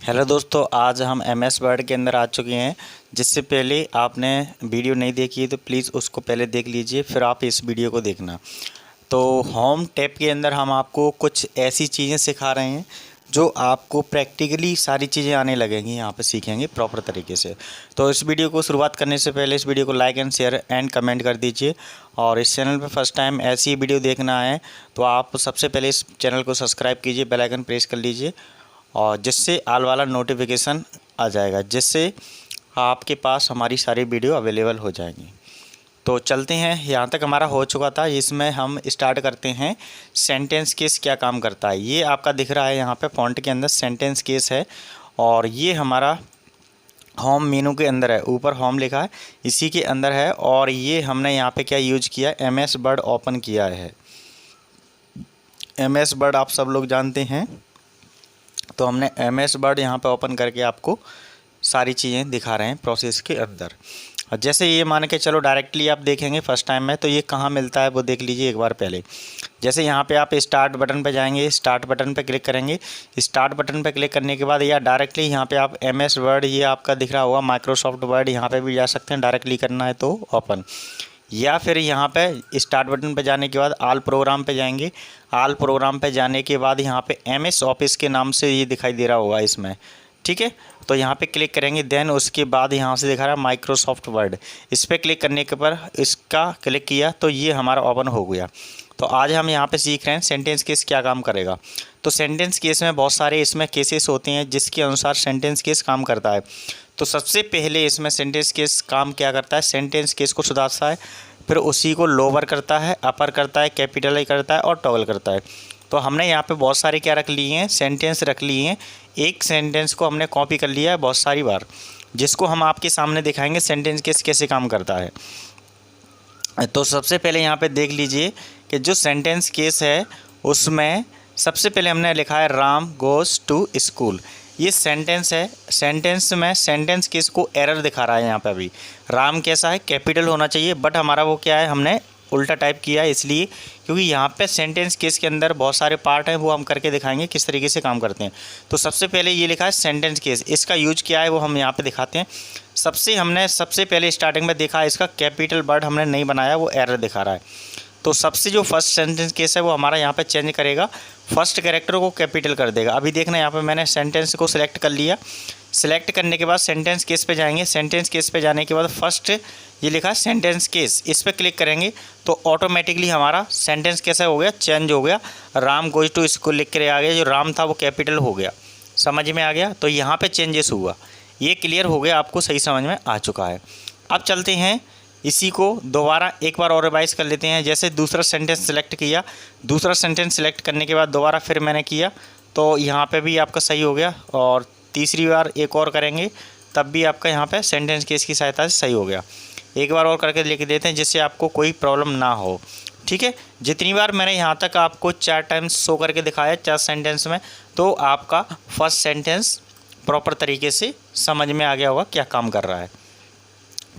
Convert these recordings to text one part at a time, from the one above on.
Hello दोस्तों, आज हम एमएस वर्ड के अंदर आ चुके हैं। जिससे पहले आपने वीडियो नहीं देखी है तो प्लीज़ उसको पहले देख लीजिए, फिर आप इस वीडियो को देखना। तो होम टैब के अंदर हम आपको कुछ ऐसी चीज़ें सिखा रहे हैं जो आपको प्रैक्टिकली सारी चीज़ें आने लगेंगी, यहाँ पे सीखेंगे प्रॉपर तरीके से। तो इस वीडियो को शुरुआत करने से पहले इस वीडियो को like and share and comment कर दीजिए। और इस चैनल पर फर्स्ट टाइम ऐसी वीडियो देखना है तो आप सबसे पहले इस चैनल को सब्सक्राइब कीजिए, बेल आइकन प्रेस कर लीजिए और जिससे ऑल वाला नोटिफिकेशन आ जाएगा, जिससे आपके पास हमारी सारी वीडियो अवेलेबल हो जाएंगी। तो चलते हैं, यहाँ तक हमारा हो चुका था। इसमें हम स्टार्ट करते हैं सेंटेंस केस क्या काम करता है। ये आपका दिख रहा है यहाँ पे फॉन्ट के अंदर सेंटेंस केस है और ये हमारा होम मेनू के अंदर है, ऊपर होम लिखा है इसी के अंदर है। और ये हमने यहाँ पे क्या यूज किया, एमएस वर्ड ओपन किया है। एमएस वर्ड आप सब लोग जानते हैं, तो हमने एमएस वर्ड यहाँ पे ओपन करके आपको सारी चीज़ें दिखा रहे हैं प्रोसेस के अंदर। और जैसे ये मान के चलो डायरेक्टली आप देखेंगे फर्स्ट टाइम में, तो ये कहाँ मिलता है वो देख लीजिए एक बार पहले। जैसे यहाँ पे आप स्टार्ट बटन पे जाएंगे, स्टार्ट बटन पे क्लिक करेंगे। स्टार्ट बटन पे क्लिक करने के बाद या डायरेक्टली यहाँ पे आप एमएस वर्ड, ये आपका दिख रहा होगा माइक्रोसॉफ्ट वर्ड, यहाँ पे भी जा सकते हैं डायरेक्टली करना है तो ओपन। या फिर यहाँ पे स्टार्ट बटन पे जाने के बाद आल प्रोग्राम पे जाएंगे। आल प्रोग्राम पे जाने के बाद यहाँ पे एमएस ऑफिस के नाम से ये दिखाई दे रहा होगा इसमें, ठीक है। तो यहाँ पे क्लिक करेंगे, देन उसके बाद यहाँ से दिखा रहा है माइक्रोसॉफ्ट वर्ड, इस पर क्लिक करने के पर इसका क्लिक किया तो ये हमारा ओपन हो गया। तो आज हम यहाँ पे सीख रहे हैं सेंटेंस केस क्या काम करेगा। तो सेंटेंस केस में बहुत सारे इसमें केसेस होते हैं जिसके अनुसार सेंटेंस केस काम करता है। तो सबसे पहले इसमें सेंटेंस केस काम क्या करता है, सेंटेंस केस को सुधारता है, फिर उसी को लोअर करता है, अपर करता है, कैपिटल करता है और टॉगल करता है। तो हमने यहाँ पे बहुत सारे क्या रख लिए हैं, सेंटेंस रख लिए हैं। एक सेंटेंस को हमने कॉपी कर लिया है बहुत सारी बार, जिसको हम आपके सामने दिखाएंगे सेंटेंस केस कैसे काम करता है। तो सबसे पहले यहाँ पे देख लीजिए कि जो सेंटेंस केस है उसमें सबसे पहले हमने लिखा है राम गोज़ टू स्कूल। ये सेंटेंस है, सेंटेंस में सेंटेंस केस को एरर दिखा रहा है यहाँ पे। अभी राम कैसा है, कैपिटल होना चाहिए, बट हमारा वो क्या है, हमने उल्टा टाइप किया है इसलिए क्योंकि यहाँ पे सेंटेंस केस के अंदर बहुत सारे पार्ट हैं, वो हम करके दिखाएंगे किस तरीके से काम करते हैं। तो सबसे पहले ये लिखा है सेंटेंस केस, इसका यूज क्या है वो हम यहाँ पे दिखाते हैं। सबसे पहले स्टार्टिंग में देखा इसका कैपिटल वर्ड हमने नहीं बनाया, वो एरर दिखा रहा है। तो सबसे जो फर्स्ट सेंटेंस केस है वो हमारा यहाँ पे चेंज करेगा, फर्स्ट कैरेक्टर को कैपिटल कर देगा। अभी देखना यहाँ पे मैंने सेंटेंस को सिलेक्ट कर लिया। सिलेक्ट करने के बाद सेंटेंस केस पे जाएंगे। सेंटेंस केस पे जाने के बाद फर्स्ट ये लिखा सेंटेंस केस, इस पर क्लिक करेंगे तो ऑटोमेटिकली हमारा सेंटेंस कैसा हो गया, चेंज हो गया। राम गोज टू स्कूल लिख कर आ गया, जो राम था वो कैपिटल हो गया। समझ में आ गया, तो यहाँ पे चेंजेस हुआ, ये क्लियर हो गया, आपको सही समझ में आ चुका है। अब चलते हैं, इसी को दोबारा एक बार और रिवाइज कर लेते हैं। जैसे दूसरा सेंटेंस सेलेक्ट किया, दूसरा सेंटेंस सेलेक्ट करने के बाद दोबारा फिर मैंने किया तो यहाँ पे भी आपका सही हो गया। और तीसरी बार एक और करेंगे तब भी आपका यहाँ पे सेंटेंस केस की सहायता से सही हो गया। एक बार और करके लिख देते हैं जिससे आपको कोई प्रॉब्लम ना हो, ठीक है। जितनी बार मैंने यहाँ तक आपको 4 टाइम्स शो करके दिखाया 4 सेंटेंस में, तो आपका फर्स्ट सेंटेंस प्रॉपर तरीके से समझ में आ गया होगा क्या काम कर रहा है,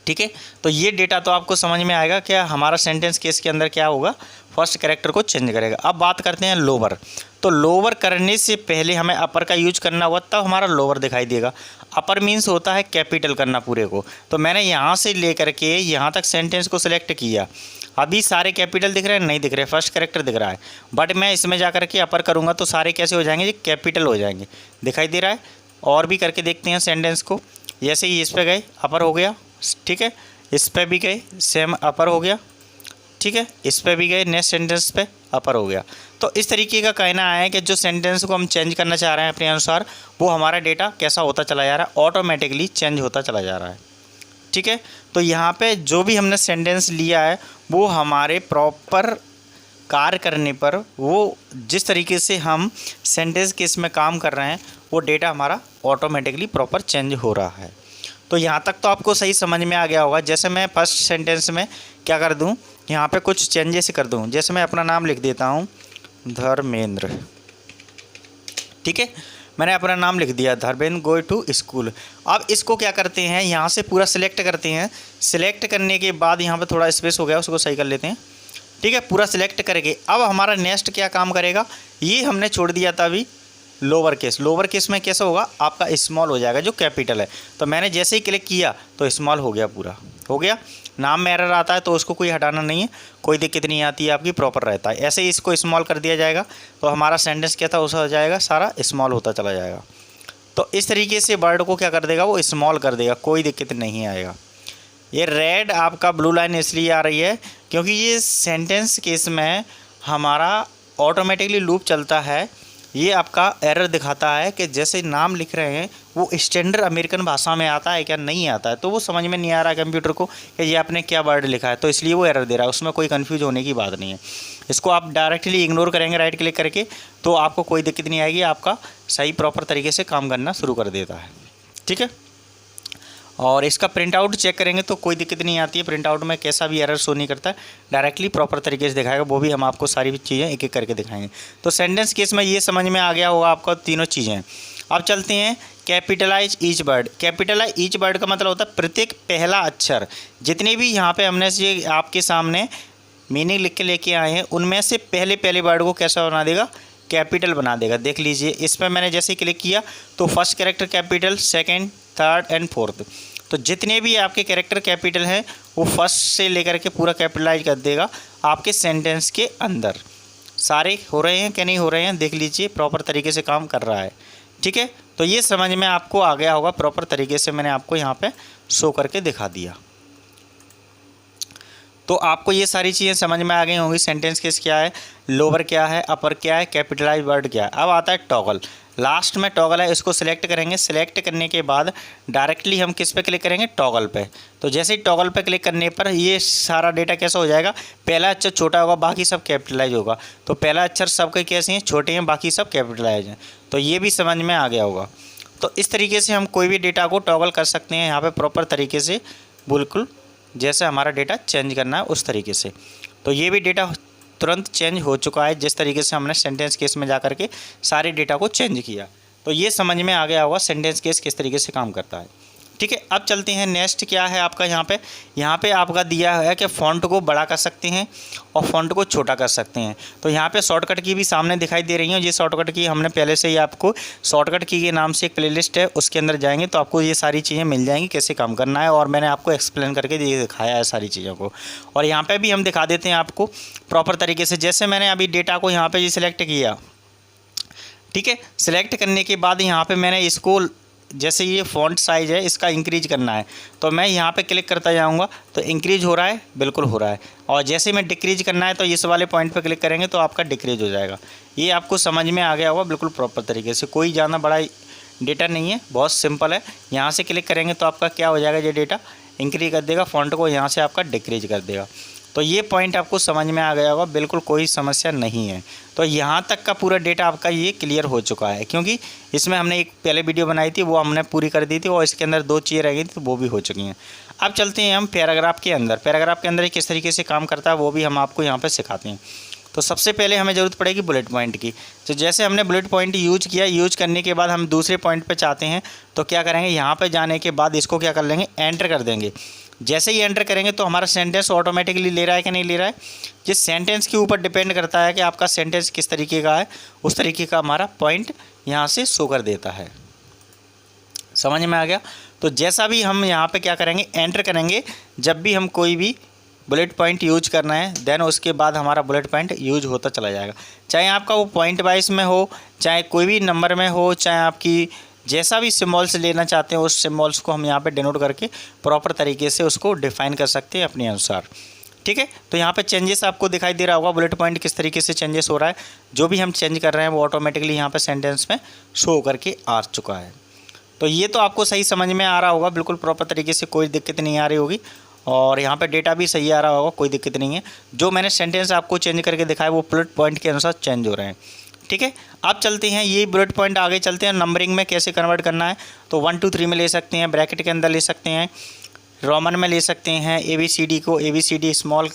ठीक है। तो ये डेटा तो आपको समझ में आएगा क्या हमारा सेंटेंस केस के अंदर क्या होगा, फर्स्ट कैरेक्टर को चेंज करेगा। अब बात करते हैं लोअर। तो लोअर करने से पहले हमें अपर का यूज करना होगा, तब हमारा लोअर दिखाई देगा। अपर मीन्स होता है कैपिटल करना पूरे को। तो मैंने यहाँ से लेकर के यहाँ तक सेंटेंस को सिलेक्ट किया, अभी सारे कैपिटल दिख रहे हैं, नहीं दिख रहे, फर्स्ट कैरेक्टर दिख रहा है। बट मैं इसमें जा कर के अपर करूँगा तो सारे कैसे हो जाएंगे, कैपिटल हो जाएंगे, दिखाई दे रहा है। और भी करके देखते हैं सेंटेंस को। जैसे ही इस पर गए अपर हो गया, ठीक है। इस पे भी गए सेम अपर हो गया, ठीक है। इस पे भी गए नेक्स्ट सेंटेंस पे अपर हो गया। तो इस तरीके का कहना है कि जो सेंटेंस को हम चेंज करना चाह रहे हैं अपने अनुसार, वो हमारा डेटा कैसा होता चला जा रहा है, ऑटोमेटिकली चेंज होता चला जा रहा है, ठीक है। तो यहाँ पे जो भी हमने सेंटेंस लिया है वो हमारे प्रॉपर कार्य करने पर, वो जिस तरीके से हम सेंटेंस के इसमें काम कर रहे हैं, वो डेटा हमारा ऑटोमेटिकली प्रॉपर चेंज हो रहा है। तो यहाँ तक तो आपको सही समझ में आ गया होगा। जैसे मैं फर्स्ट सेंटेंस में क्या कर दूँ, यहाँ पे कुछ चेंजेस कर दूँ। जैसे मैं अपना नाम लिख देता हूँ धर्मेंद्र, ठीक है। मैंने अपना नाम लिख दिया धर्मेंद्र गो टू स्कूल। अब इसको क्या करते हैं, यहाँ से पूरा सिलेक्ट करते हैं। सिलेक्ट करने के बाद यहाँ पे थोड़ा स्पेस हो गया, उसको सही कर लेते हैं, ठीक है। पूरा सिलेक्ट करके अब हमारा नेक्स्ट क्या काम करेगा, ये हमने छोड़ दिया था अभी लोअर केस में कैसा होगा, आपका स्मॉल हो जाएगा जो कैपिटल है। तो मैंने जैसे ही क्लिक किया तो स्मॉल हो गया, पूरा हो गया। नाम में एरर आता है तो उसको कोई हटाना नहीं है, कोई दिक्कत नहीं आती है, आपकी प्रॉपर रहता है। ऐसे ही इसको स्मॉल कर दिया जाएगा तो हमारा सेंटेंस क्या था, उसका हो जाएगा सारा स्मॉल होता चला जाएगा। तो इस तरीके से वर्ड को क्या कर देगा, वो स्मॉल कर देगा, कोई दिक्कत नहीं आएगा। ये रेड आपका ब्लू लाइन इसलिए आ रही है क्योंकि ये सेंटेंस केस में हमारा ऑटोमेटिकली लूप चलता है। ये आपका एरर दिखाता है कि जैसे नाम लिख रहे हैं वो स्टैंडर्ड अमेरिकन भाषा में आता है क्या, नहीं आता है, तो वो समझ में नहीं आ रहा है कंप्यूटर को कि ये आपने क्या वर्ड लिखा है, तो इसलिए वो एरर दे रहा है। उसमें कोई कन्फ्यूज होने की बात नहीं है। इसको आप डायरेक्टली इग्नोर करेंगे राइट क्लिक करके तो आपको कोई दिक्कत नहीं आएगी, आपका सही प्रॉपर तरीके से काम करना शुरू कर देता है। ठीक है, और इसका प्रिंट आउट चेक करेंगे तो कोई दिक्कत नहीं आती है। प्रिंट आउट में कैसा भी एरर शो नहीं करता है, डायरेक्टली प्रॉपर तरीके से दिखाएगा। वो भी हम आपको सारी चीज़ें एक एक करके दिखाएंगे। तो सेंटेंस केस में ये समझ में आ गया होगा आपका तीनों चीज़ें। अब चलते हैं capitalise each word. Capitalise each word का मतलब होता है प्रत्येक पहला अक्षर, जितने भी यहाँ पे हमने ये आपके सामने मीनिंग लिख के लेके आए हैं उनमें से पहले वर्ड को कैसा बना देगा, कैपिटल बना देगा। देख लीजिए इस पर मैंने जैसे क्लिक किया तो first character capital, second, third and fourth, तो जितने भी आपके कैरेक्टर कैपिटल हैं वो फर्स्ट से लेकर के पूरा कैपिटलाइज कर देगा आपके सेंटेंस के अंदर। सारे हो रहे हैं कि नहीं हो रहे हैं, देख लीजिए प्रॉपर तरीके से काम कर रहा है। ठीक है, तो ये समझ में आपको आ गया होगा, प्रॉपर तरीके से मैंने आपको यहाँ पे शो करके दिखा दिया। तो आपको ये सारी चीज़ें समझ में आ गई होंगी। सेंटेंस केस क्या है, लोअर क्या है, अपर क्या है, कैपिटलाइज वर्ड क्या है। अब आता है टॉगल। लास्ट में टॉगल है, इसको सिलेक्ट करेंगे। सिलेक्ट करने के बाद डायरेक्टली हम किस पे क्लिक करेंगे, टॉगल पे। तो जैसे ही टॉगल पे क्लिक करने पर ये सारा डेटा कैसा हो जाएगा, पहला अक्षर छोटा होगा, बाकी सब कैपिटलाइज होगा। तो पहला अक्षर सबके कैसे हैं, छोटे हैं, बाकी सब कैपिटलाइज हैं। तो ये भी समझ में आ गया होगा। तो इस तरीके से हम कोई भी डेटा को टॉगल कर सकते हैं यहाँ पर प्रॉपर तरीके से, बिल्कुल जैसे हमारा डेटा चेंज करना है उस तरीके से। तो ये भी डेटा तुरंत चेंज हो चुका है जिस तरीके से हमने सेंटेंस केस में जा करके सारे डेटा को चेंज किया। तो ये समझ में आ गया होगा सेंटेंस केस किस तरीके से काम करता है। ठीक है, अब चलते हैं नेक्स्ट क्या है आपका यहाँ पे आपका दिया है कि फ़ॉन्ट को बड़ा कर सकते हैं और फ़ॉन्ट को छोटा कर सकते हैं। तो यहाँ पे शॉर्टकट की भी सामने दिखाई दे रही है। ये शॉर्टकट की हमने पहले से ही आपको शॉर्टकट की के नाम से एक प्लेलिस्ट है, उसके अंदर जाएंगे तो आपको ये सारी चीज़ें मिल जाएंगी कैसे काम करना है, और मैंने आपको एक्सप्लेन करके ये दिखाया है सारी चीज़ों को। और यहाँ पर भी हम दिखा देते हैं आपको प्रॉपर तरीके से। जैसे मैंने अभी डेटा को यहाँ पर ये सिलेक्ट किया, ठीक है, सिलेक्ट करने के बाद यहाँ पर मैंने इसको, जैसे ये फ़ॉन्ट साइज़ है इसका इंक्रीज करना है तो मैं यहाँ पे क्लिक करता जाऊँगा तो इंक्रीज हो रहा है, बिल्कुल हो रहा है। और जैसे मैं डिक्रीज करना है तो इस वाले पॉइंट पे क्लिक करेंगे तो आपका डिक्रीज हो जाएगा। ये आपको समझ में आ गया होगा बिल्कुल प्रॉपर तरीके से। कोई ज़्यादा बड़ा डेटा नहीं है, बहुत सिंपल है। यहाँ से क्लिक करेंगे तो आपका क्या हो जाएगा, ये डेटा इंक्रीज कर देगा, फ़ॉन्ट को यहाँ से आपका डिक्रीज कर देगा। तो ये पॉइंट आपको समझ में आ गया होगा, बिल्कुल कोई समस्या नहीं है। तो यहाँ तक का पूरा डेटा आपका ये क्लियर हो चुका है, क्योंकि इसमें हमने एक पहले वीडियो बनाई थी वो हमने पूरी कर दी थी और इसके अंदर 2 चीज़ें रह गई थी तो वो भी हो चुकी हैं। अब चलते हैं हम पैराग्राफ के अंदर। पैराग्राफ के अंदर किस तरीके से काम करता है वो भी हम आपको यहाँ पर सिखाते हैं। तो सबसे पहले हमें ज़रूरत पड़ेगी बुलेट पॉइंट की। तो जैसे हमने बुलेट पॉइंट यूज किया, यूज करने के बाद हम दूसरे पॉइंट पे चाहते हैं तो क्या करेंगे, यहाँ पे जाने के बाद इसको क्या कर लेंगे, एंटर कर देंगे। जैसे ही एंटर करेंगे तो हमारा सेंटेंस ऑटोमेटिकली ले रहा है कि नहीं ले रहा है, जिस सेंटेंस के ऊपर डिपेंड करता है कि आपका सेंटेंस किस तरीके का है, उस तरीके का हमारा पॉइंट यहाँ से शो कर देता है। समझ में आ गया। तो जैसा भी हम यहाँ पे क्या करेंगे, एंटर करेंगे। जब भी हम कोई भी बुलेट पॉइंट यूज करना है देन उसके बाद हमारा बुलेट पॉइंट यूज होता चला जाएगा। चाहे आपका वो पॉइंट वाइज में हो, चाहे कोई भी नंबर में हो, चाहे आपकी जैसा भी सिम्बॉल्स लेना चाहते हैं उस सिम्बॉल्स को हम यहाँ पे डिनोट करके प्रॉपर तरीके से उसको डिफाइन कर सकते हैं अपने अनुसार। ठीक है, तो यहाँ पे चेंजेस आपको दिखाई दे रहा होगा, बुलेट पॉइंट किस तरीके से चेंजेस हो रहा है। जो भी हम चेंज कर रहे हैं वो ऑटोमेटिकली यहाँ पे सेंटेंस में शो करके आ चुका है। तो ये तो आपको सही समझ में आ रहा होगा, बिल्कुल प्रॉपर तरीके से, कोई दिक्कत नहीं आ रही होगी। और यहाँ पे डेटा भी सही आ रहा होगा, कोई दिक्कत नहीं है। जो मैंने सेंटेंस आपको चेंज करके दिखाया वो बुलेट पॉइंट के अनुसार चेंज हो रहे हैं। ठीक है, अब चलते हैं ये बुलेट पॉइंट, आगे चलते हैं नंबरिंग में कैसे कन्वर्ट करना है। तो 1 2 3 में ले सकते हैं, ब्रैकेट के अंदर ले सकते हैं, रोमन में ले सकते हैं, ABCD को ABCD स्मॉल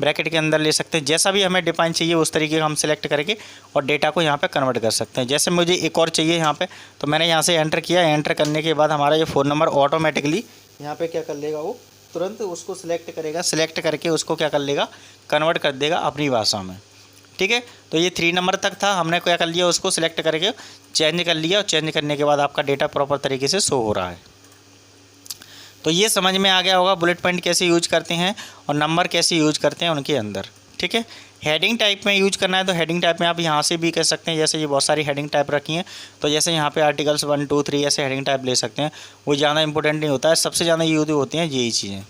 ब्रैकेट के अंदर ले सकते हैं। जैसा भी हमें डिफाइन चाहिए उस तरीके का हम सिलेक्ट करके और डेटा को यहाँ पे कन्वर्ट कर सकते हैं। जैसे मुझे एक और चाहिए यहाँ पे, तो मैंने यहाँ से एंटर किया। एंटर करने के बाद हमारा ये फ़ोन नंबर ऑटोमेटिकली यहाँ पे क्या कर लेगा, वो तुरंत उसको सिलेक्ट करेगा। सिलेक्ट करके उसको क्या कर लेगा, कन्वर्ट कर देगा अपनी भाषा में। ठीक है। तो ये 3 नंबर तक था, हमने क्या कर लिया, उसको सिलेक्ट करके चेंज कर लिया, और चेंज करने के बाद आपका डेटा प्रॉपर तरीके से शो हो रहा है। तो ये समझ में आ गया होगा बुलेट पॉइंट कैसे यूज करते हैं और नंबर कैसे यूज करते हैं उनके अंदर, ठीक है। हेडिंग टाइप में यूज करना है तो हेडिंग टाइप में आप यहाँ से भी कर सकते हैं, जैसे ये बहुत सारी हेडिंग टाइप रखी हैं, तो जैसे यहाँ पे आर्टिकल्स 1 2 3 ऐसे हेडिंग टाइप ले सकते हैं, वो ज़्यादा इंपॉर्टेंट नहीं होता है, सबसे ज़्यादा यूज होती हैं यही चीज़ें,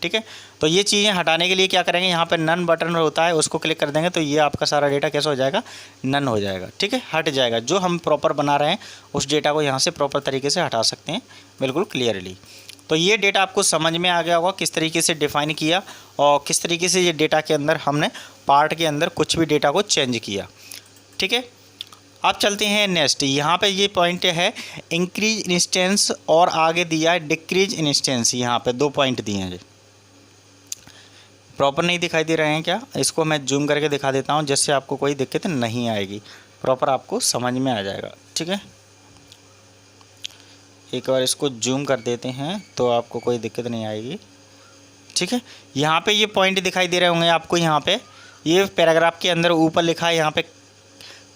ठीक है। तो ये चीज़ें हटाने के लिए क्या करेंगे, यहाँ पर नन बटन होता है, उसको क्लिक कर देंगे तो ये आपका सारा डेटा कैसा हो जाएगा, नन हो जाएगा, ठीक है, हट जाएगा। जो हम प्रॉपर बना रहे हैं उस डेटा को यहाँ से प्रॉपर तरीके से हटा सकते हैं बिल्कुल क्लियरली। तो ये डेटा आपको समझ में आ गया होगा किस तरीके से डिफ़ाइन किया और किस तरीके से ये डेटा के अंदर हमने पार्ट के अंदर कुछ भी डेटा को चेंज किया, ठीक है। अब चलते हैं नेक्स्ट, यहाँ पे ये पॉइंट है इंक्रीज इंस्टेंस और आगे दिया है डिक्रीज इंस्टेंस, यहाँ पे 2 पॉइंट दिए हैं। प्रॉपर नहीं दिखाई दे रहे हैं क्या, इसको मैं जूम करके दिखा देता हूँ जिससे आपको कोई दिक्कत नहीं आएगी, प्रॉपर आपको समझ में आ जाएगा, ठीक है। एक बार इसको जूम कर देते हैं तो आपको कोई दिक्कत नहीं आएगी, ठीक है। यहाँ पे ये पॉइंट दिखाई दे रहे होंगे आपको, यहाँ पे ये पैराग्राफ के अंदर ऊपर लिखा है, यहाँ पे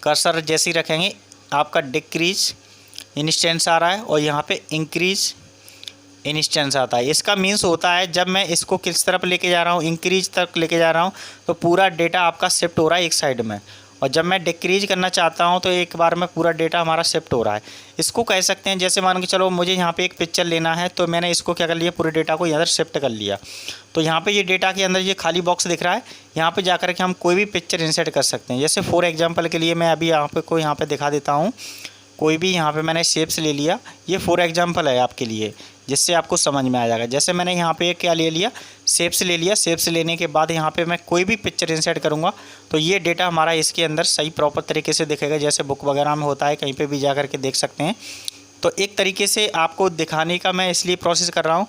कर्सर जैसे ही रखेंगे आपका डिक्रीज इंस्टेंस आ रहा है और यहाँ पे इंक्रीज इंस्टेंस आता है। इसका मीन्स होता है जब मैं इसको किस तरफ लेके जा रहा हूँ, इंक्रीज तक लेके जा रहा हूँ तो पूरा डेटा आपका शिफ्ट हो रहा है एक साइड में, और जब मैं डिक्रीज करना चाहता हूं तो एक बार में पूरा डेटा हमारा शिफ्ट हो रहा है। इसको कह सकते हैं जैसे मान के चलो मुझे यहाँ पे एक पिक्चर लेना है तो मैंने इसको क्या कर लिया, पूरे डेटा को इधर शिफ्ट कर लिया, तो यहाँ पे ये डेटा के अंदर ये खाली बॉक्स दिख रहा है, यहाँ पे जाकर के हम कोई भी पिक्चर इंसर्ट कर सकते हैं। जैसे फॉर एग्जांपल के लिए मैं अभी यहाँ पे दिखा देता हूँ, कोई भी यहाँ पे मैंने शेप्स ले लिया, ये फॉर एग्जांपल है आपके लिए जिससे आपको समझ में आ जाएगा। जैसे मैंने यहाँ पे क्या ले लिया, शेप्स ले लिया, शेप्स लेने के बाद यहाँ पे मैं कोई भी पिक्चर इंसर्ट करूँगा तो ये डेटा हमारा इसके अंदर सही प्रॉपर तरीके से दिखेगा, जैसे बुक वगैरह में होता है, कहीं पे भी जा कर के देख सकते हैं। तो एक तरीके से आपको दिखाने का मैं इसलिए प्रोसेस कर रहा हूँ,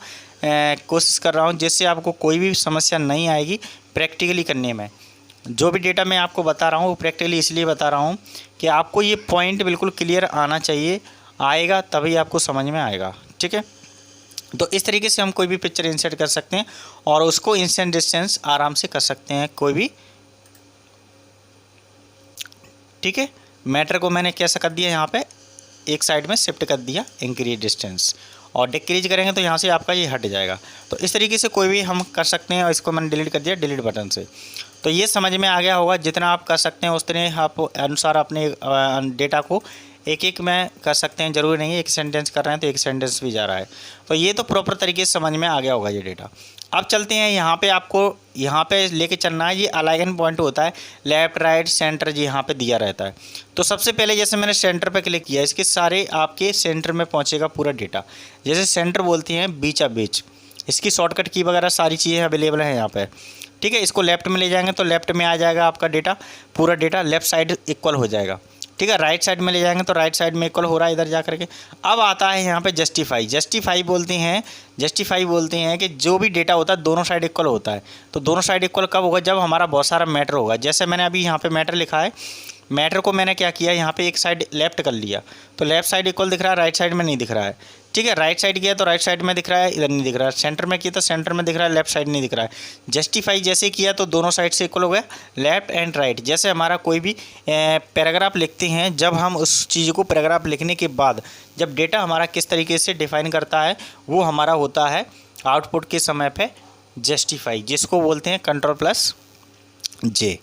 कोशिश कर रहा हूँ जिससे आपको कोई भी समस्या नहीं आएगी प्रैक्टिकली करने में। जो भी डेटा मैं आपको बता रहा हूँ वो प्रैक्टिकली इसलिए बता रहा हूँ कि आपको ये पॉइंट बिल्कुल क्लियर आना चाहिए, आएगा तभी आपको समझ में आएगा, ठीक है। तो इस तरीके से हम कोई भी पिक्चर इंसर्ट कर सकते हैं और उसको इंस्टेंट डिस्टेंस आराम से कर सकते हैं कोई भी, ठीक है। मैटर को मैंने कैसा कर दिया, यहाँ पे एक साइड में शिफ्ट कर दिया इंक्रीज डिस्टेंस, और डिक्रीज करेंगे तो यहाँ से आपका ये हट जाएगा। तो इस तरीके से कोई भी हम कर सकते हैं, और इसको मैंने डिलीट कर दिया डिलीट बटन से। तो ये समझ में आ गया होगा, जितना आप कर सकते हैं उतने आप अनुसार अपने डेटा को एक एक में कर सकते हैं, ज़रूरी नहीं है एक सेंटेंस कर रहे हैं तो एक सेंटेंस भी जा रहा है। तो ये तो प्रॉपर तरीके से समझ में आ गया होगा ये डेटा। अब चलते हैं यहाँ पे, आपको यहाँ पे लेके चलना है, ये अलाइन पॉइंट होता है, लेफ़्ट राइट सेंटर जी यहाँ पे दिया रहता है। तो सबसे पहले जैसे मैंने सेंटर पे क्लिक किया, इसके सारे आपके सेंटर में पहुँचेगा पूरा डेटा। जैसे सेंटर बोलते हैं बीचा बीच, इसकी शॉर्टकट की वगैरह सारी चीज़ें अवेलेबल हैं यहाँ पर, ठीक है। इसको लेफ़्ट में ले जाएंगे तो लेफ़्ट में आ जाएगा आपका डेटा, पूरा डेटा लेफ़्ट साइड इक्वल हो जाएगा, ठीक है। राइट साइड में ले जाएंगे तो राइट साइड में इक्वल हो रहा है इधर जा करके। अब आता है यहाँ पे जस्टिफाई, जस्टिफाई बोलते हैं कि जो भी डेटा होता है दोनों साइड इक्वल होता है। तो दोनों साइड इक्वल कब होगा, जब हमारा बहुत सारा मैटर होगा। जैसे मैंने अभी यहाँ पे मैटर लिखा है, मैटर को मैंने क्या किया, यहाँ पे एक साइड लेफ्ट कर लिया तो लेफ्ट साइड इक्वल दिख रहा है, राइट साइड में नहीं दिख रहा है, ठीक है। राइट साइड किया तो राइट साइड में दिख रहा है, इधर नहीं दिख रहा है। सेंटर में किया तो सेंटर में दिख रहा है, लेफ्ट साइड नहीं दिख रहा है। जस्टिफाई जैसे किया तो दोनों साइड से इक्वल हो गया, लेफ्ट एंड राइट। जैसे हमारा कोई भी पैराग्राफ लिखते हैं, जब हम उस चीज़ को पैराग्राफ लिखने के बाद जब डेटा हमारा किस तरीके से डिफाइन करता है, वो हमारा होता है आउटपुट के समय पे जस्टिफाई, जिसको बोलते हैं Ctrl+J।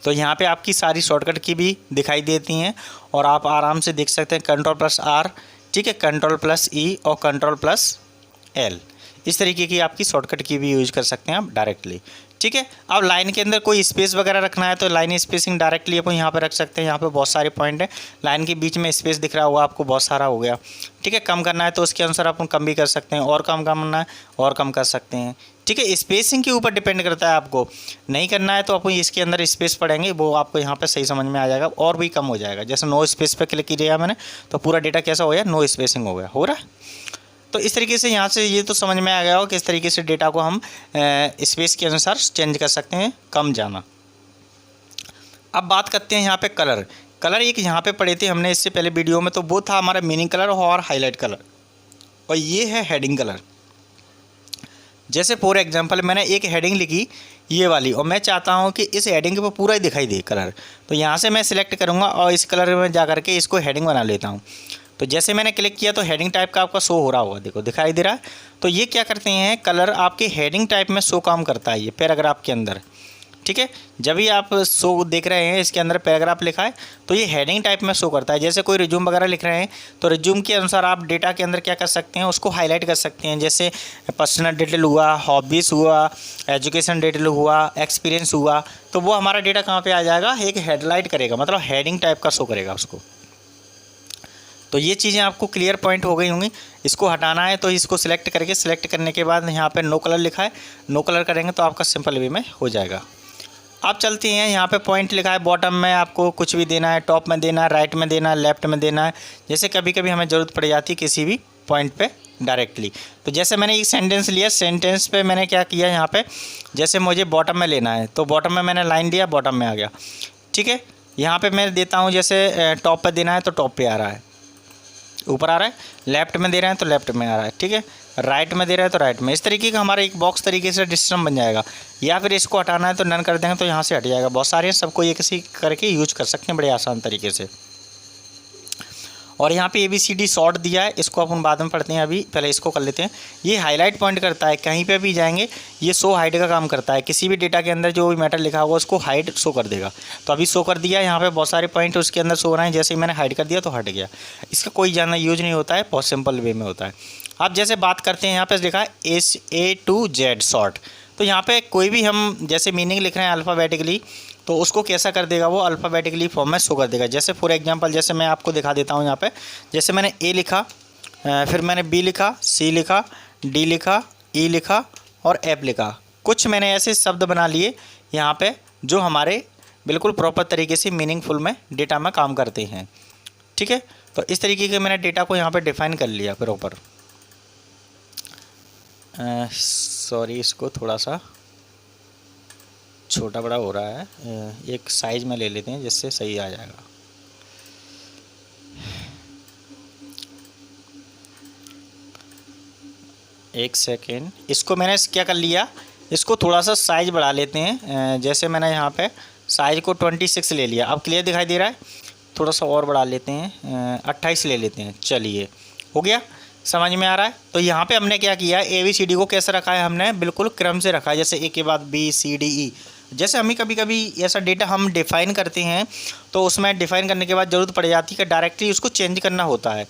तो यहाँ पे आपकी सारी शॉर्टकट की भी दिखाई देती हैं और आप आराम से देख सकते हैं Ctrl+R, ठीक है, Ctrl+E और Ctrl+L, इस तरीके की आपकी शॉर्टकट की भी यूज कर सकते हैं आप डायरेक्टली, ठीक है। अब लाइन के अंदर कोई स्पेस वगैरह रखना है तो लाइन स्पेसिंग डायरेक्टली अपन यहाँ पे रख सकते हैं। यहाँ पे बहुत सारे पॉइंट हैं, लाइन के बीच में स्पेस दिख रहा होगा आपको, बहुत सारा हो गया, ठीक है। कम करना है तो उसके अनुसार अपन कम भी कर सकते हैं, और कम करना है और कम कर सकते हैं, ठीक है। स्पेसिंग के ऊपर डिपेंड करता है, आपको नहीं करना है तो अपन इसके अंदर स्पेस पड़ेंगे, वो आपको यहाँ पे सही समझ में आ जाएगा, और भी कम हो जाएगा। जैसे नो स्पेस पे क्लिक किया मैंने तो पूरा डेटा कैसा हो गया, नो स्पेसिंग हो रहा है। तो इस तरीके से यहाँ से ये तो समझ में आ गया हो किस तरीके से डेटा को हम स्पेस के अनुसार चेंज कर सकते हैं, कम जाना। अब बात करते हैं यहाँ पे कलर। कलर एक यहाँ पे पढ़े थे हमने इससे पहले वीडियो में, तो वो था हमारा मीनिंग कलर और हाईलाइट कलर, और ये है हेडिंग कलर। जैसे फॉर एग्जांपल मैंने एक हेडिंग लिखी, ये वाली, और मैं चाहता हूँ कि इस हेडिंग के ऊपर पूरा ही दिखाई दे कलर। तो यहाँ से मैं सिलेक्ट करूँगा और इस कलर में जा करके इसको हेडिंग बना लेता हूँ। तो जैसे मैंने क्लिक किया तो हेडिंग टाइप का आपका शो हो रहा होगा, देखो दिखाई दे रहा है। तो ये क्या करते हैं, कलर आपके हेडिंग टाइप में शो काम करता है ये पैराग्राफ के अंदर, ठीक है। जब भी आप शो देख रहे हैं इसके अंदर पैराग्राफ लिखा है तो ये हेडिंग टाइप में शो करता है। जैसे कोई रिज्यूम वगैरह लिख रहे हैं तो रिज्यूम के अनुसार आप डेटा के अंदर क्या कर सकते हैं, उसको हाईलाइट कर सकते हैं। जैसे पर्सनल डिटेल हुआ, हॉबीज़ हुआ, एजुकेशन डिटेल हुआ, एक्सपीरियंस हुआ, तो वो हमारा डेटा कहाँ पे आ जाएगा, एक हेडलाइट करेगा, मतलब हेडिंग टाइप का शो करेगा उसको। तो ये चीज़ें आपको क्लियर पॉइंट हो गई होंगी। इसको हटाना है तो इसको सिलेक्ट करके, सिलेक्ट करने के बाद यहाँ पे नो कलर लिखा है, नो कलर करेंगे तो आपका सिंपल वे में हो जाएगा। आप चलते हैं, यहाँ पे पॉइंट लिखा है, बॉटम में आपको कुछ भी देना है, टॉप में देना है, राइट में देना है, लेफ्ट में देना है। जैसे कभी कभी हमें ज़रूरत पड़ जाती है किसी भी पॉइंट पे डायरेक्टली। तो जैसे मैंने एक सेंटेंस लिया, सेंटेंस पे मैंने क्या किया, यहाँ पे जैसे मुझे बॉटम में लेना है तो बॉटम में मैंने लाइन दिया, बॉटम में आ गया, ठीक है। यहाँ पे मैं देता हूँ, जैसे टॉप पे देना है तो टॉप पे आ रहा है, ऊपर आ रहा है, लेफ्ट में दे रहे हैं तो लेफ्ट में आ रहा है, ठीक है, राइट में दे रहे हैं तो राइट में। इस तरीके का हमारा एक बॉक्स तरीके से सिस्टम बन जाएगा। या फिर इसको हटाना है तो नन कर देंगे तो यहाँ से हट जाएगा। बहुत सारे हैं, सबको ये किसी करके यूज कर सकते हैं बड़े आसान तरीके से। और यहाँ पे ABCD शॉर्ट दिया है, इसको अपन बाद में पढ़ते हैं, अभी पहले इसको कर लेते हैं। ये हाईलाइट पॉइंट करता है, कहीं पे भी जाएंगे ये शो हाइड का काम करता है। किसी भी डेटा के अंदर जो भी मैटर लिखा होगा उसको हाइड शो कर देगा। तो अभी शो कर दिया, यहाँ पे बहुत सारे पॉइंट उसके अंदर शो हो रहे हैं, जैसे ही मैंने हाइड कर दिया तो हट गया। इसका कोई ज़्यादा यूज नहीं होता है, बहुत सिंपल वे में होता है। आप जैसे बात करते हैं, यहाँ पे लिखा है A to Z शॉर्ट, तो यहाँ पे कोई भी हम जैसे मीनिंग लिख रहे हैं अल्फ़ाबेटिकली तो उसको कैसा कर देगा, वो अल्फ़ाबेटिकली फॉर्म में शो कर देगा। जैसे फॉर एग्जांपल, जैसे मैं आपको दिखा देता हूँ यहाँ पे, जैसे मैंने A लिखा, फिर मैंने B लिखा, C लिखा, D लिखा, E लिखा और F लिखा। कुछ मैंने ऐसे शब्द बना लिए यहाँ पे जो हमारे बिल्कुल प्रॉपर तरीके से मीनिंगफुल में डेटा में काम करते हैं, ठीक है। तो इस तरीके के मैंने डेटा को यहाँ पर डिफाइन कर लिया प्रॉपर। सॉरी, इसको थोड़ा सा छोटा बड़ा हो रहा है, एक साइज में ले लेते हैं जिससे सही आ जाएगा। एक सेकेंड, इसको मैंने क्या कर लिया, इसको थोड़ा सा साइज बढ़ा लेते हैं। जैसे मैंने यहाँ पे साइज को 26 ले लिया, अब क्लियर दिखाई दे रहा है। थोड़ा सा और बढ़ा लेते हैं, 28 ले लेते हैं। चलिए, हो गया, समझ में आ रहा है। तो यहाँ पे हमने क्या किया, ABCD को कैसे रखा है, हमने बिल्कुल क्रम से रखा है, जैसे A के बाद B C D E। जैसे हमें कभी कभी ऐसा डेटा हम डिफ़ाइन करते हैं तो उसमें डिफ़ाइन करने के बाद ज़रूरत पड़ जाती है कि डायरेक्टली उसको चेंज करना होता है।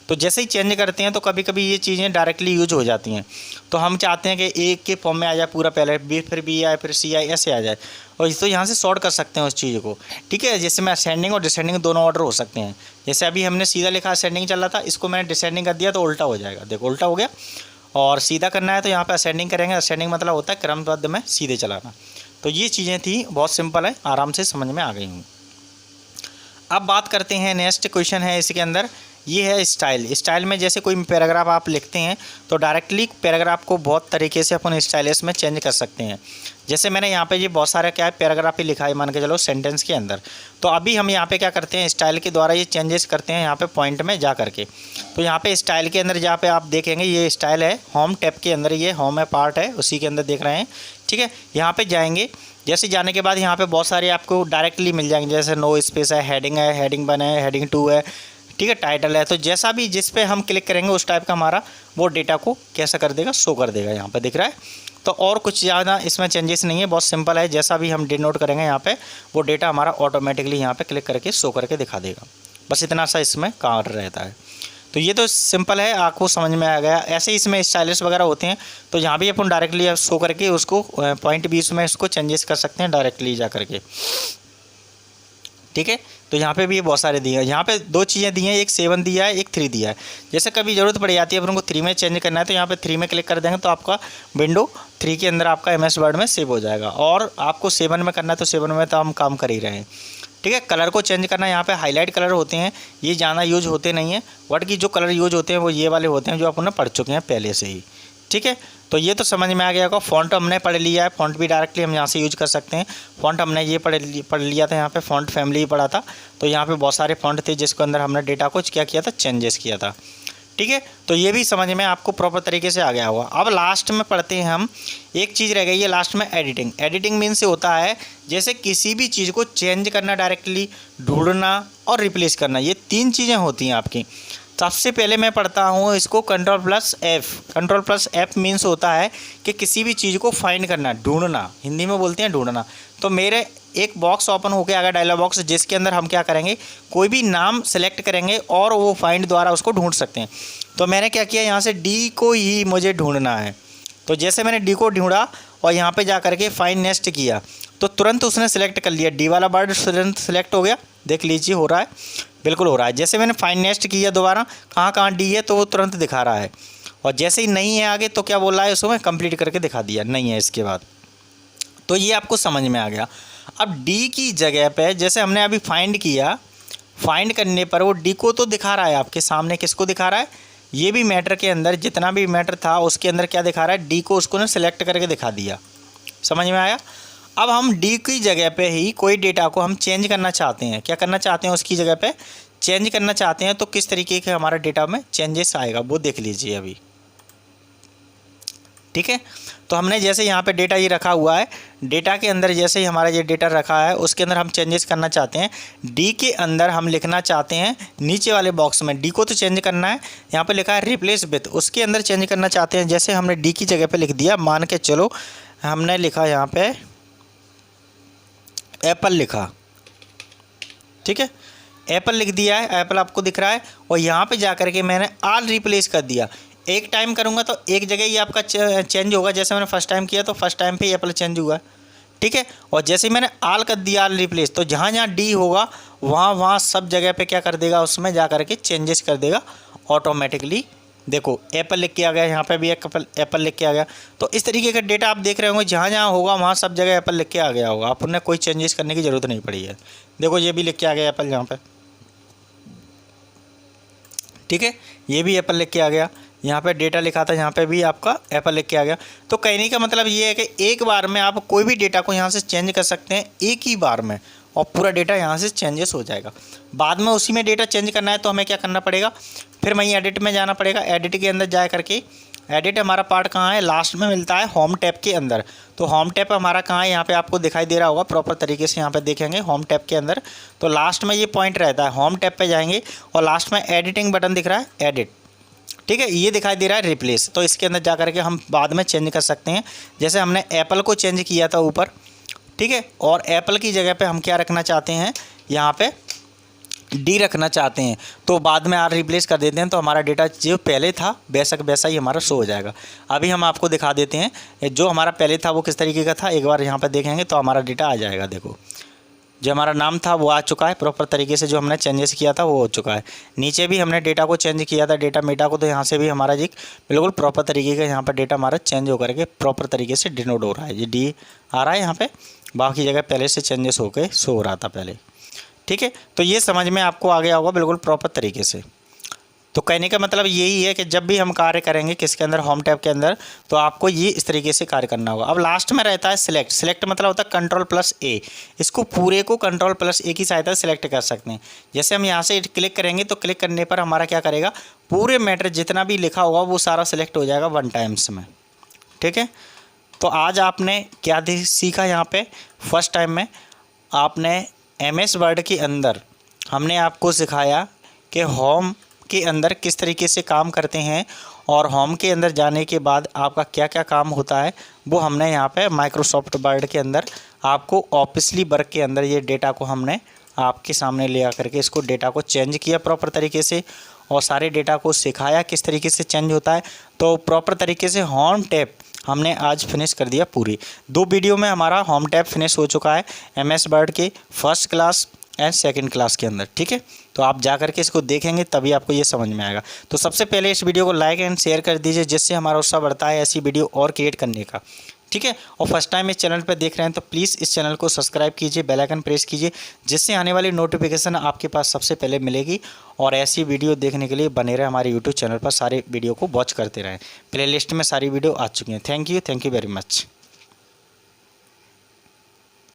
तो जैसे ही चेंज करते हैं तो कभी कभी ये चीज़ें डायरेक्टली यूज हो जाती हैं। तो हम चाहते हैं कि A के फॉर्म में आ जाए पूरा, पहले B, फिर B आए, फिर C आए, ऐसे आ जाए। और तो यहाँ से सॉर्ट कर सकते हैं उस चीज़ को, ठीक है। जैसे मैं असेंडिंग और डिसेंडिंग दोनों ऑर्डर हो सकते हैं। जैसे अभी हमने सीधा लिखा असेंडिंग चल रहा था, इसको मैंने डिसेंडिंग कर दिया तो उल्टा हो जाएगा, देखो उल्टा हो गया। और सीधा करना है तो यहाँ पे असेंडिंग करेंगे, असेंडिंग मतलब होता है क्रमबद्ध में सीधे चलाना। तो ये चीज़ें थी, बहुत सिंपल है, आराम से समझ में आ गई हूँ। अब बात करते हैं, नेक्स्ट क्वेश्चन है इसके अंदर, ये है स्टाइल। स्टाइल में जैसे कोई पैराग्राफ आप लिखते हैं तो डायरेक्टली पैराग्राफ को बहुत तरीके से अपन स्टाइलिश में चेंज कर सकते हैं। जैसे मैंने यहाँ पे ये बहुत सारा क्या है पैराग्राफ ही लिखा है, मान के चलो सेंटेंस के अंदर। तो अभी हम यहाँ पे क्या करते हैं, स्टाइल के द्वारा ये चेंजेस करते हैं यहाँ पे पॉइंट में जा करके। तो यहाँ पे स्टाइल के अंदर जहाँ पे आप देखेंगे ये स्टाइल है, होम टैब के अंदर, ये होम है पार्ट है, उसी के अंदर देख रहे हैं, ठीक है। यहाँ पे जाएंगे, जैसे जाने के बाद यहाँ पे बहुत सारे आपको डायरेक्टली मिल जाएंगे, जैसे नो स्पेस है, हेडिंग 1 है, हेडिंग 2 है, ठीक है, टाइटल है। तो जैसा भी जिस पे हम क्लिक करेंगे उस टाइप का हमारा वो डेटा को कैसा कर देगा, शो कर देगा, यहाँ पे दिख रहा है। तो और कुछ ज़्यादा इसमें चेंजेस नहीं है, बहुत सिंपल है। जैसा भी हम डिनोट करेंगे यहाँ पे वो डेटा हमारा ऑटोमेटिकली यहाँ पे क्लिक करके शो करके दिखा देगा। बस इतना सा इसमें कार्य रहता है। तो ये तो सिंपल है, आपको समझ में आ गया। ऐसे ही इसमें स्टाइलिश वगैरह होते हैं तो यहाँ भी अपन डायरेक्टली शो करके उसको पॉइंट 20 में इसको चेंजेस कर सकते हैं डायरेक्टली जा करके, ठीक है। तो यहाँ पे भी बहुत सारे दिए हैं, यहाँ पे 2 चीज़ें दी हैं, एक 7 दिया है, एक 3 दिया है। जैसे कभी ज़रूरत पड़ जाती है अपन को 3 में चेंज करना है तो यहाँ पे 3 में क्लिक कर देंगे तो आपका विंडो 3 के अंदर आपका MS वर्ड में सेव हो जाएगा। और आपको 7 में करना है तो 7 में तो हम काम कर ही रहे हैं, ठीक है। कलर को चेंज करना, यहाँ पे हाईलाइट कलर होते हैं, ये ज़्यादा यूज होते नहीं हैं, बट की जो कलर यूज होते हैं वो ये वाले होते हैं जो अपन पढ़ चुके हैं पहले से ही, ठीक है। तो ये तो समझ में आ गया होगा। फ़ॉन्ट हमने पढ़ लिया है, फ़ॉन्ट भी डायरेक्टली हम यहाँ से यूज कर सकते हैं। फ़ॉन्ट हमने ये पढ़ लिया था, यहाँ पे फ़ॉन्ट फैमिली ही पढ़ा था। तो यहाँ पे बहुत सारे फ़ॉन्ट थे जिसके अंदर हमने डेटा को क्या किया था, चेंजेस किया था, ठीक है, तो ये भी समझ में आपको प्रॉपर तरीके से आ गया होगा। अब लास्ट में पढ़ते हैं हम, एक चीज़ रह गई है लास्ट में, एडिटिंग। एडिटिंग मीन्स से होता है जैसे किसी भी चीज़ को चेंज करना, डायरेक्टली ढूंढना और रिप्लेस करना, ये 3 चीज़ें होती हैं आपकी। सबसे पहले मैं पढ़ता हूँ इसको Ctrl+F। Ctrl+F मीन्स होता है कि किसी भी चीज़ को फाइंड करना, ढूंढना, हिंदी में बोलते हैं ढूंढना। तो मेरे एक बॉक्स ओपन होकर आ गया, डायलॉग बॉक्स, जिसके अंदर हम क्या करेंगे, कोई भी नाम सेलेक्ट करेंगे और वो फाइंड द्वारा उसको ढूंढ सकते हैं। तो मैंने क्या किया, यहाँ से डी को ही मुझे ढूंढना है। तो जैसे मैंने डी को ढूंढा और यहाँ पे जा करके फाइंड नेक्स्ट किया तो तुरंत उसने सेलेक्ट कर लिया, डी वाला वर्ड तुरंत सेलेक्ट हो गया। देख लीजिए हो रहा है, बिल्कुल हो रहा है। जैसे मैंने फाइंड नेक्स्ट किया दोबारा, कहाँ कहाँ डी है तो वो तुरंत दिखा रहा है। और जैसे ही नहीं है आगे तो क्या बोल रहा है, उसको मैं कंप्लीट करके दिखा दिया, नहीं है इसके बाद। तो ये आपको समझ में आ गया। अब डी की जगह पे जैसे हमने अभी फाइंड किया, फाइंड करने पर वो डी को तो दिखा रहा है आपके सामने, किसको दिखा रहा है, ये भी मैटर के अंदर जितना भी मैटर था उसके अंदर क्या दिखा रहा है, डी को उसको ने सेलेक्ट करके दिखा दिया। समझ में आया। अब हम डी की जगह पे ही कोई डेटा को हम चेंज करना चाहते हैं, क्या करना चाहते हैं, उसकी जगह पे चेंज करना चाहते हैं, तो किस तरीके के हमारा डेटा में चेंजेस आएगा वो देख लीजिए अभी। ठीक है, तो हमने जैसे यहाँ पे डेटा ये रखा हुआ है, डेटा के अंदर जैसे ही हमारा ये डेटा रखा है उसके अंदर हम चेंजेस करना चाहते हैं। डी के अंदर हम लिखना चाहते हैं, नीचे वाले बॉक्स में डी को तो चेंज करना है, यहाँ पे लिखा है रिप्लेस विथ, उसके अंदर चेंज करना चाहते हैं। जैसे हमने डी की जगह पे लिख दिया, मान के चलो हमने लिखा यहाँ पे एप्पल लिखा, ठीक है, एप्पल लिख दिया है, एप्पल आपको दिख रहा है। और यहाँ पे जा करके मैंने ऑल रिप्लेस कर दिया। एक टाइम करूँगा तो एक जगह ही आपका चेंज होगा, जैसे मैंने फर्स्ट टाइम किया तो फर्स्ट टाइम पे एप्पल चेंज हुआ, ठीक है। और जैसे ही मैंने ऑल कर दिया, ऑल रिप्लेस, तो जहाँ जहाँ डी होगा वहाँ सब जगह पे क्या कर देगा, उसमें जा करके चेंजेस कर देगा ऑटोमेटिकली। देखो एप्पल लिख के आ गया, यहाँ पे भी एक एप्पल लिख के आ गया। तो इस तरीके का डेटा आप देख रहे होंगे, जहाँ जहाँ होगा वहाँ सब जगह एप्पल लिख के आ गया होगा, आपने कोई चेंजेस करने की ज़रूरत नहीं पड़ी है। देखो ये भी लिख के आ गया एप्पल यहाँ पे, ठीक है, ये भी एप्पल लिख के आ गया। यहाँ पे डेटा लिखा था, यहाँ पे भी आपका एप्पल लिख के आ गया। तो कहने का मतलब ये है कि एक बार में आप कोई भी डेटा को यहाँ से चेंज कर सकते हैं, एक ही बार में, और पूरा डेटा यहाँ से चेंजेस हो जाएगा। बाद में उसी में डेटा चेंज करना है तो हमें क्या करना पड़ेगा, फिर वहीं एडिट में जाना पड़ेगा। एडिट के अंदर जा करके, एडिट हमारा पार्ट कहाँ है, लास्ट में मिलता है होम टैब के अंदर। तो होम टैब हमारा कहाँ है, यहाँ पे आपको दिखाई दे रहा होगा प्रॉपर तरीके से, यहाँ पे देखेंगे होम टैब के अंदर। तो लास्ट में ये पॉइंट रहता है, होम टैब पे जाएंगे और लास्ट में एडिटिंग बटन दिख रहा है, एडिट, ठीक है, ये दिखाई दे रहा है रिप्लेस। तो इसके अंदर जा करके हम बाद में चेंज कर सकते हैं। जैसे हमने एप्पल को चेंज किया था ऊपर, ठीक है, और एप्पल की जगह पे हम क्या रखना चाहते हैं, यहाँ पे डी रखना चाहते हैं, तो बाद में आर रिप्लेस कर देते हैं, तो हमारा डेटा जो पहले था वैसा वैसा ही हमारा शो हो जाएगा। अभी हम आपको दिखा देते हैं जो हमारा पहले था वो किस तरीके का था, एक बार यहाँ पर देखेंगे तो हमारा डेटा आ जाएगा। देखो जो हमारा नाम था वो आ चुका है प्रॉपर तरीके से, जो हमने चेंजेस किया था वो हो चुका है। नीचे भी हमने डेटा को चेंज किया था, डेटा मेटा को, तो यहाँ से भी हमारा जी बिल्कुल प्रॉपर तरीके का यहाँ पर डेटा हमारा चेंज होकर के प्रॉपर तरीके से डिनोट हो रहा है। ये डी आ रहा है यहाँ पे, बाकी जगह पहले से चेंजेस होकर शो हो रहा था पहले, ठीक है। तो ये समझ में आपको आ गया होगा बिल्कुल प्रॉपर तरीके से। तो कहने का मतलब यही है कि जब भी हम कार्य करेंगे किसके अंदर, होम टैब के अंदर, तो आपको ये इस तरीके से कार्य करना होगा। अब लास्ट में रहता है सिलेक्ट। सिलेक्ट मतलब होता है Ctrl+A। इसको पूरे को Ctrl+A की सहायता से सिलेक्ट कर सकते हैं। जैसे हम यहाँ से क्लिक करेंगे तो क्लिक करने पर हमारा क्या करेगा, पूरे मैटर जितना भी लिखा होगा वो सारा सिलेक्ट हो जाएगा 1 टाइम्स में, ठीक है। तो आज आपने क्या सीखा, यहाँ पे फर्स्ट टाइम में आपने MS वर्ड के अंदर हमने आपको सिखाया कि होम के अंदर किस तरीके से काम करते हैं, और होम के अंदर जाने के बाद आपका क्या क्या काम होता है वो हमने यहाँ पे माइक्रोसॉफ्ट वर्ड के अंदर आपको ऑफिसली वर्क के अंदर ये डेटा को हमने आपके सामने ले आकर के इसको डेटा को चेंज किया प्रॉपर तरीके से, और सारे डेटा को सिखाया किस तरीके से चेंज होता है। तो प्रॉपर तरीके से होम टैब हमने आज फिनिश कर दिया पूरी। 2 वीडियो में हमारा होम टैब फिनिश हो चुका है MS वर्ड के first class and second class के अंदर, ठीक है। तो आप जा करके इसको देखेंगे तभी आपको ये समझ में आएगा। तो सबसे पहले इस वीडियो को लाइक एंड शेयर कर दीजिए, जिससे हमारा उत्साह बढ़ता है ऐसी वीडियो और क्रिएट करने का, ठीक है। और फर्स्ट टाइम इस चैनल पर देख रहे हैं तो प्लीज़ इस चैनल को सब्सक्राइब कीजिए, बेल आइकन प्रेस कीजिए, जिससे आने वाली नोटिफिकेशन आपके पास सबसे पहले मिलेगी। और ऐसी वीडियो देखने के लिए बने रहे हमारे यूट्यूब चैनल पर, सारे वीडियो को वॉच करते रहें। प्ले लिस्ट में सारी वीडियो आ चुकी हैं। Thank you very much.